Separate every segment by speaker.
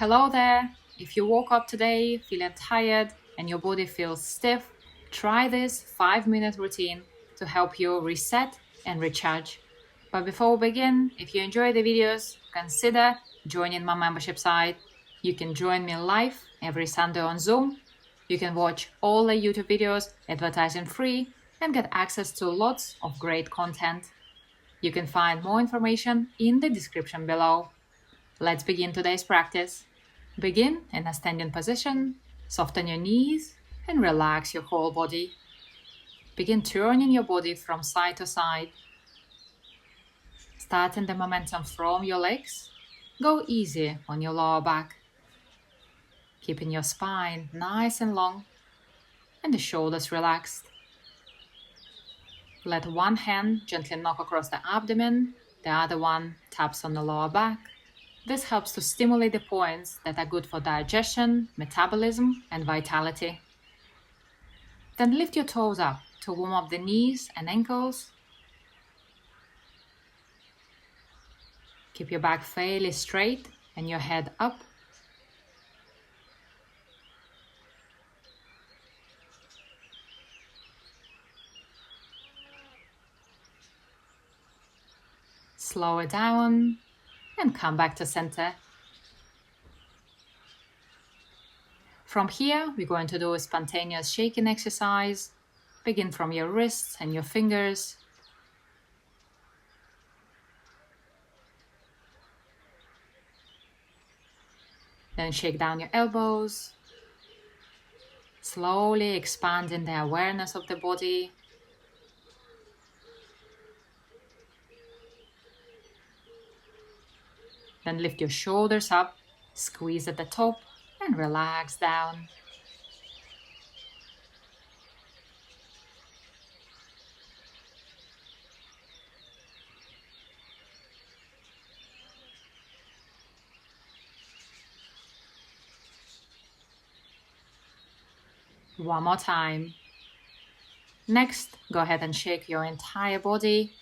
Speaker 1: Hello there! If you woke up today feeling tired and your body feels stiff, try this 5-minute routine to help you reset and recharge. But before we begin, if you enjoy the videos, consider joining my membership site. You can join me live every Sunday on Zoom. You can watch all the YouTube videos advertising free and get access to lots of great content. You can find more information in the description below. Let's begin today's practice. Begin in a standing position, soften your knees and relax your whole body. Begin turning your body from side to side. Starting the momentum from your legs, go easy on your lower back. Keeping your spine nice and long and the shoulders relaxed. Let one hand gently knock across the abdomen, the other one taps on the lower back. This helps to stimulate the points that are good for digestion, metabolism, and vitality. Then lift your toes up to warm up the knees and ankles. Keep your back fairly straight and your head up. Slow it down and come back to center. From here, we're going to do a spontaneous shaking exercise. Begin from your wrists and your fingers. Then shake down your elbows. Slowly expanding the awareness of the body. Then lift your shoulders up, squeeze at the top and relax down. One more time. Next, go ahead and shake your entire body.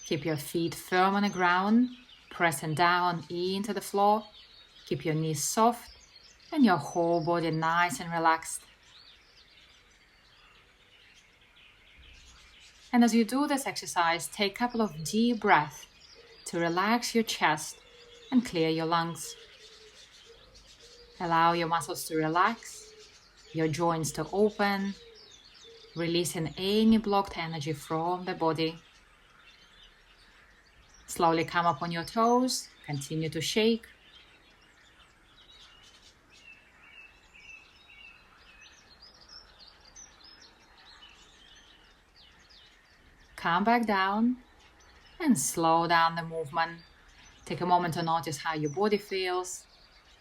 Speaker 1: Keep your feet firm on the ground, pressing down into the floor. Keep your knees soft and your whole body nice and relaxed. And as you do this exercise, take a couple of deep breaths to relax your chest and clear your lungs. Allow your muscles to relax, your joints to open, releasing any blocked energy from the body. Slowly come up on your toes, continue to shake. Come back down and slow down the movement. Take a moment to notice how your body feels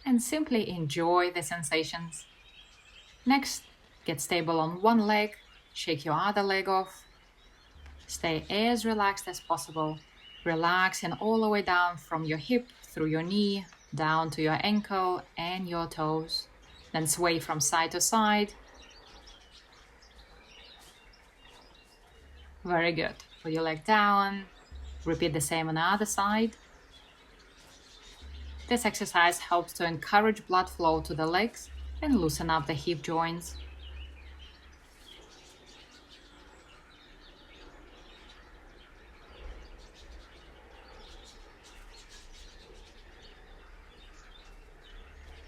Speaker 1: and simply enjoy the sensations. Next, get stable on one leg, shake your other leg off. Stay as relaxed as possible, relaxing all the way down from your hip, through your knee, down to your ankle and your toes. Then sway from side to side. Very good. Put your leg down. Repeat the same on the other side. This exercise helps to encourage blood flow to the legs and loosen up the hip joints.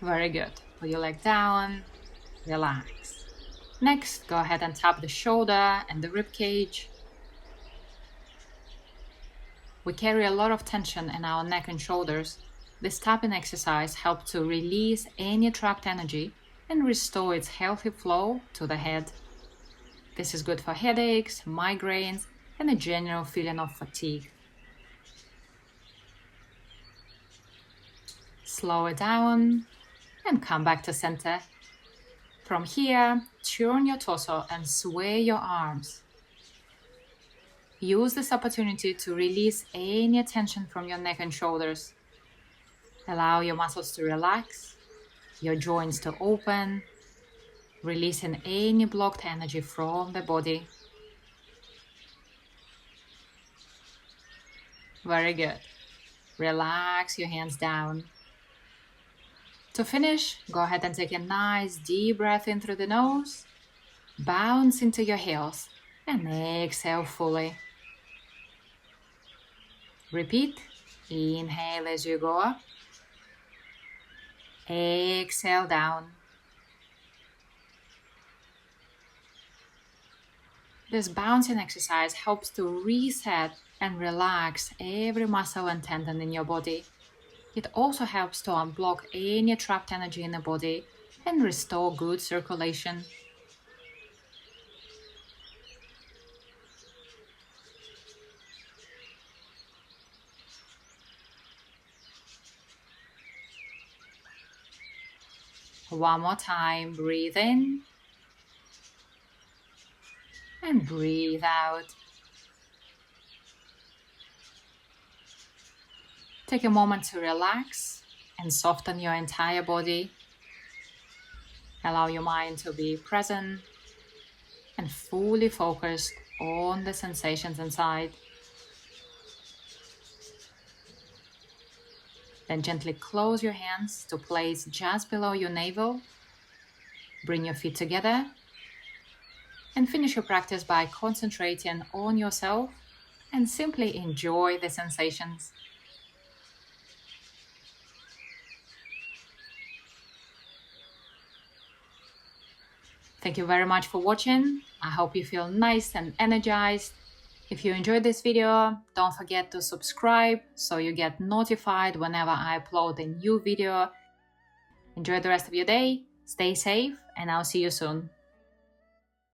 Speaker 1: Very good. Put your leg down. Relax. Next, go ahead and tap the shoulder and the rib cage. We carry a lot of tension in our neck and shoulders. This tapping exercise helps to release any trapped energy and restore its healthy flow to the head. This is good for headaches, migraines, and a general feeling of fatigue. Slow it down and come back to center. From here, turn your torso and sway your arms. Use this opportunity to release any tension from your neck and shoulders. Allow your muscles to relax, your joints to open, releasing any blocked energy from the body. Very good. Relax your hands down. To finish, go ahead and take a nice deep breath in through the nose, bounce into your heels, and exhale fully. Repeat. Inhale as you go up. Exhale down. This bouncing exercise helps to reset and relax every muscle and tendon in your body. It also helps to unblock any trapped energy in the body and restore good circulation. One more time, breathe in and breathe out. Take a moment to relax and soften your entire body. Allow your mind to be present and fully focused on the sensations inside. Then gently close your hands to place just below your navel. Bring your feet together and finish your practice by concentrating on yourself and simply enjoy the sensations. Thank you very much for watching. I hope you feel nice and energized. If you enjoyed this video, don't forget to subscribe so you get notified whenever I upload a new video. Enjoy the rest of your day, stay safe, and I'll see you soon.